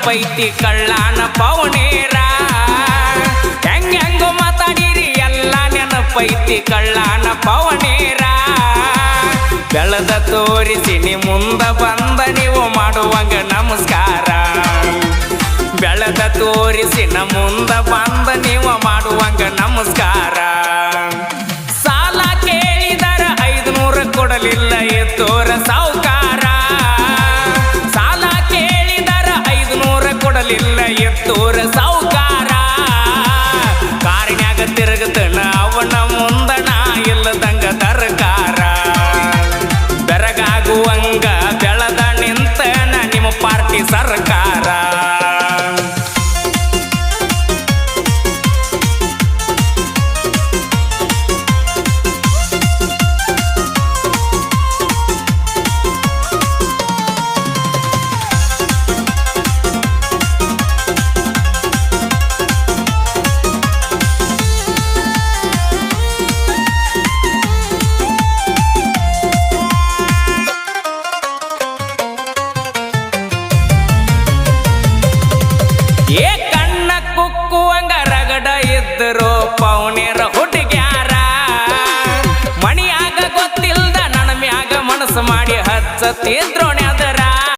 ನೆನಪೈತಿ ಕಳ್ಳಾನ ಪವನೇರ ಹೆಂಗು ಮಾತಾಡಿರಿ ಎಲ್ಲ ನೆನಪೈತಿ ಕಳ್ಳಾನ ಪವನೇರ ಬೆಳೆದ ತೋರಿಸಿ ನೀ ಮುಂದ ಬಂದ ನೀವು ಮಾಡುವಂಗ ನಮಸ್ಕಾರ ಬೆಳೆದ ತೋರಿಸಿ ನ ಮುಂದ ಬಂದ ನೀವು ಮಾಡುವಂಗ ನಮಸ್ಕಾರ ಸಾಲ ಕೇಳಿದರ 500 ಕೊಡಲಿಲ್ಲ ಎತ್ತೋರ ಸಾವುಕಾರ ಸಾಲ ಕೇಳಿದರ 500 ಕೊಡಲಿಲ್ಲ ಎತ್ತೋರ ಸಾವುಕಾರ ಕಾರಿನ್ಯಾಗ ತಿರುಗತನ ಅವನ ಮುಂದಣ ಇಲ್ಲದಂಗ ತರಕಾರ ಬೆರಗಾಗುವಂಗ ಬೆಳೆದ ನಿಂತನ ನಿಮ್ಮ ಪಾರ್ಟಿ ಸರ್ಕಾರ ಏ ಕಣ್ಣ ಕುಕ್ಕುವಂಗ ರಗಡ ಇದ್ದರು ಪೌನೇರ ಹುಡುಗ್ಯಾರ ಮಣಿಯಾಗ ಗೊತ್ತಿಲ್ದ ನನ್ನ ಮ್ಯಾಗ ಮನಸ್ಸು ಮಾಡಿ ಹಚ್ಚತಿದ್ರೋಣ